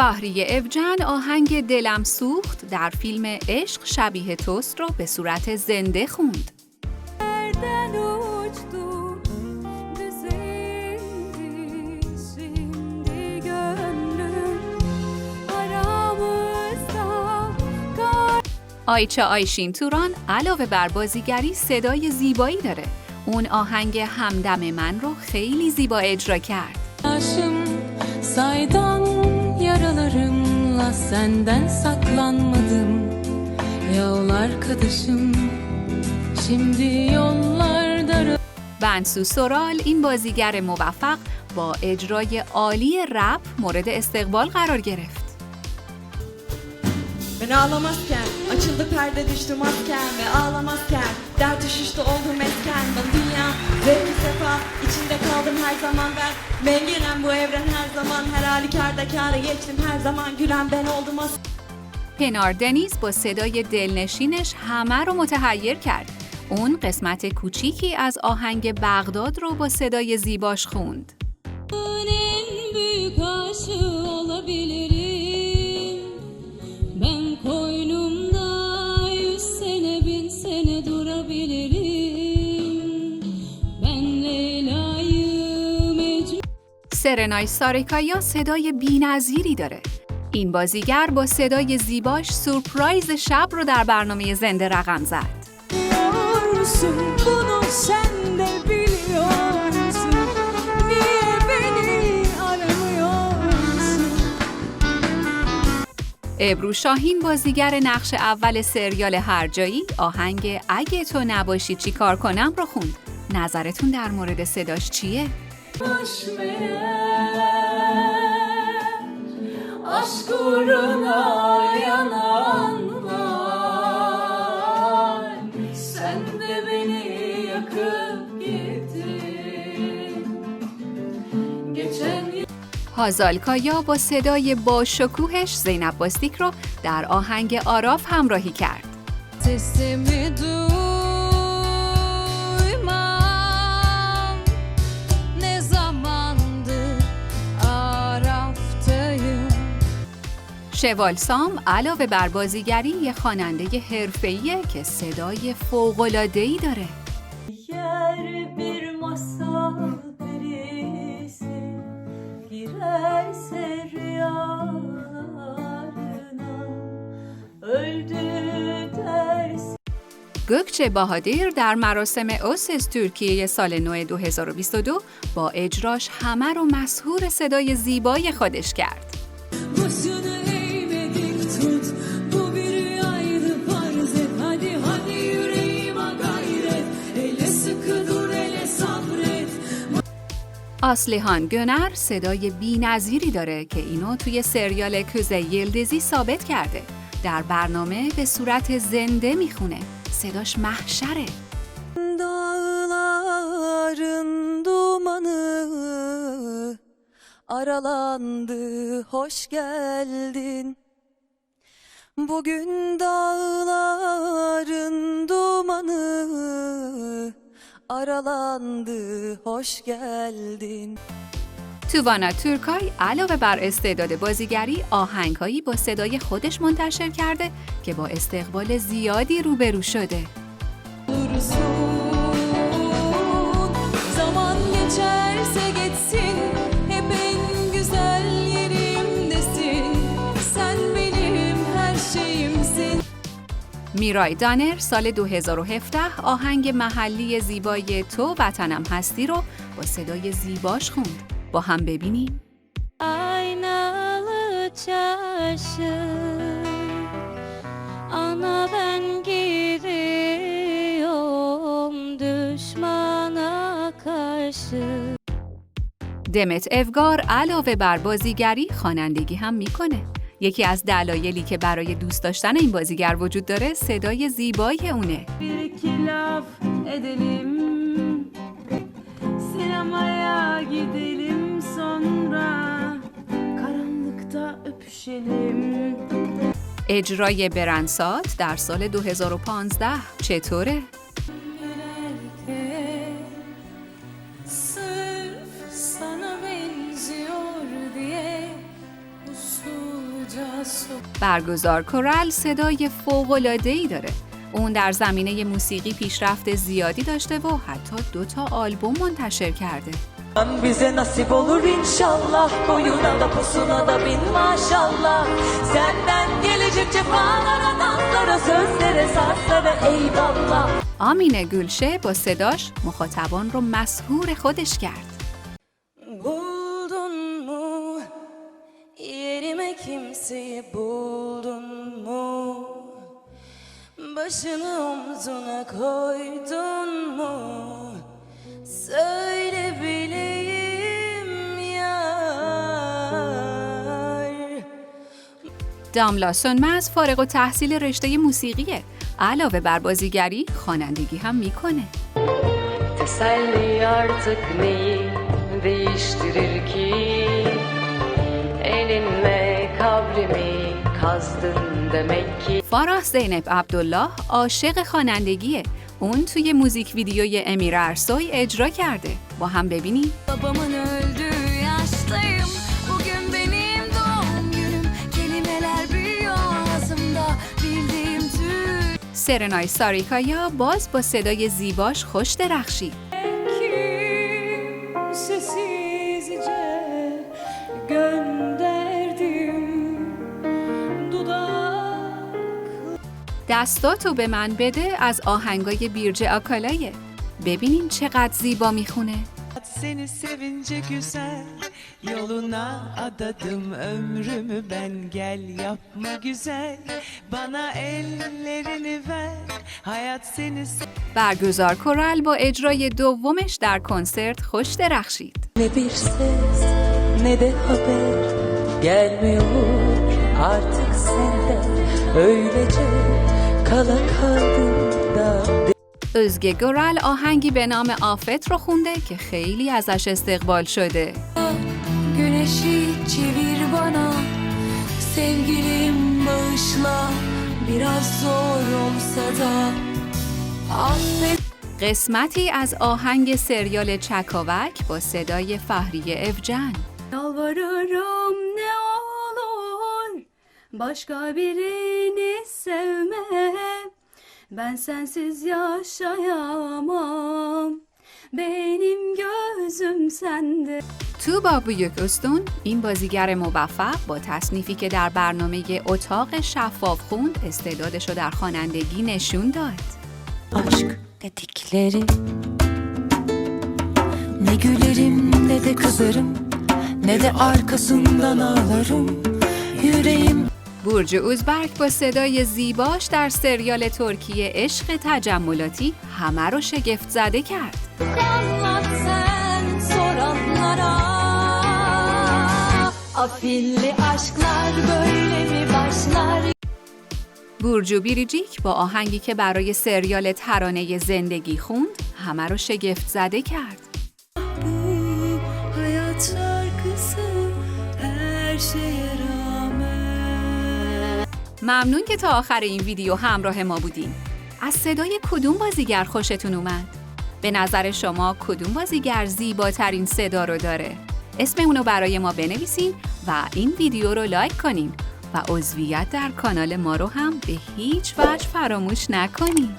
فهریه افجن آهنگ دلم سوخت در فیلم عشق شبیه توست رو به صورت زنده خوند. آیچه آیشین توران علاوه بر بازیگری صدای زیبایی dare. اون آهنگ همدم من رو خیلی زیبا اجرا کرد. Saydan yaralarımla senden saklanmadım. Yol arkadaşım şimdi yollarda. بنسو سورال این بازیگر موفق با eجرای عالی رپ مورد استقبال قرار گرفت. Ben ağlamazken açıldı perde düştü masken ve ağlamazken dert şişti oldu mesken. Ben dünya zevk sefa içinde kaldım her zaman ben. Mengiren bu evren her zaman her halükarda kâra geçtim her zaman gülen ben oldum پنار دنیز با صدای دلنشینش همه رو متحیر کرد. اون قسمت کوچیکی از آهنگ بغداد رو با صدای زیباش خوند. En büyük aşığı olabilirim. Ben koynumda 100 sene 1000 sene durabilirim. Ben Leyla'yı Mecnun. سرنای سارکایا صدای بی‌نظیری داره. این بازیگر با صدای زیباش سورپرایز شب رو در برنامه زنده رقم زد. Bunu sen de biliyorsun. Niye beni aramıyorsun? ابرو شاهین بازیگر نقش اول سریال هرجایی آهنگ اگه تو نباشی چی کار کنم رو خوند. نظرتون در مورد صداش چیه؟ Aşk uğruna yananlar. Sen de beni yakıp gittin. Geçen هازالکایا با صدای با شکوهش زینب باستیک رو در آهنگ آراف همراهی کرد. sesimi duymam. Ne zamandır Araf'tayım. شوال سام علاوه بر بازیگری یه خواننده حرفه‌ایه که صدای فوق‌العاده‌ای داره. Yer bir masal perisi girerse rüyalarına öldü dersin. گوکچه بهادیر در مراسم اوسس ترکیه سال نو 2022 با اجراش همه رو مسحور صدای زیبای خودش کرد. Başını eğmedik tut bu bir rüyaydı farz et. Hadi hadi yüreğime gayret eyle sıkı dur ele sabret. آسلیهان گونر صدای بی‌نظیری داره که اینو توی سریال کوزه یلدزی ثابت کرده. در برنامه به صورت زنده میخونه. صداش محشره. Dağların dumanı aralandı, hoş geldin. Bugün dağların dumanı aralandı, hoş geldin. توانا تورکای علاوه بر استعداد بازیگری آهنگهایی با صدای خودش منتشر کرده که با استقبال زیادی روبرو شده. Zaman geçerse geçsin, hep en güzel yerimdesin. Sen benim her şeyimsin. میرای دانر سال 2017 آهنگ محلی زیبای تو وطنم هستی رو با صدای زیباش خوند. با هم ببینیم. Aynalı çarşı, ana ben gidiyorum düşmana karşı. دمت افگار علاوه بر بازیگری خوانندگی هم میکنه. یکی از دلایلی که برای دوست داشتن این بازیگر وجود داره صدای زیبای اونه. Bir iki laf edelim, sinemaya gidelim sonra, karanlıkta öpüşelim. اجرای برنسات در سال 2015 چطوره؟ Sırf sana benziyor diye uslu برگزار کورال صدای فوق‌العاده‌ای داره. اون در زمینه موسیقی پیشرفت زیادی داشته و حتی 2 آلبوم منتشر کرده. Bize nasip olur inşallah, koyuna da pusuna da bin maşallah. Senden gelecek cefalara, nazlara, sözlere, sazlara eyvallah. آمینه گülşe با صداش مخاطبان رو مسحور خودش کرد. Buldun mu yerime kimseyi, buldun mu başını omzuna koydun mu, söyle bileyim yar. داملا سونمز فارغ التحصیل رشته موسیقیه. علاوه بر بازیگری خوانندگی هم میکنه. Teselli artık neyi değiştirir ki, elinle kabrimi kazdın demek ki. فارح زینب عبدالله عاشق خوانندگیه. اون توی موزیک ویدیوی امیر ارسوی اجرا کرده. با هم ببینیم. Babamın öldüğü yaştayım. Bugün benim doğum günüm. Kelimeler büyüyor ağzımda. Bildiğim tüm سرنای ساریکایا باز با صدای زیباش خوش درخشید. sessizce gönderdim dudak. دستاتو به من بده از آهنگای بیرجه آکالایه. ببینین چقدر زیبا میخونه. Seni sevince güzel, yoluna adadım ömrümü ben, gel yapma güzel, bana ellerini ver, hayat seni برگزار کورال با اجرای دومش در کنسرت خوش درخشید. Ne bir ses ne de haber gelmiyor artık senden, öylece kala kaldım da. özge گورال آهنگی به نام آفت رو خونده که خیلی ازش استقبال شده. Güneşi çevir bana, sevgilim bağışla, biraz zor olsa da affet. قسمتی از آهنگ سریال چکاوک با صدای فهریه افجن. Yalvarırım ne olur, başka birini sevme, ben sensiz yaşayamam, benim gözüm sende. توبا بویوکوستون این بازیگر موفق با تصنیفی که در برنامه اتاق شفاف خوند استعدادش رو در خوانندگی نشون داد. Aşk dedikleri, ne gülerim ne de kızarım, ne de arkasından ağlarım, yüreğim. برج اوزبرگ با صدای زیباش در سریال ترکیه عشق تجملاتی همه رو شگفت زده کرد. Anlat sen soranlara, afilli aşklar böyle mi başlar? برجو بیریجیک با آهنگی که برای سریال ترانه زندگی خوند همه رو شگفت زده کرد. Bu hayat şarkısı her şeye rağmen. ممنون که تا آخر این ویدیو همراه ما بودین. از صدای کدوم بازیگر خوشتون اومد؟ به نظر شما کدوم بازیگر زیباترین صدا رو داره؟ اسم اونو برای ما بنویسین و این ویدیو رو لایک کنین و عضویت در کانال ما رو هم به هیچ وجه فراموش نکنین.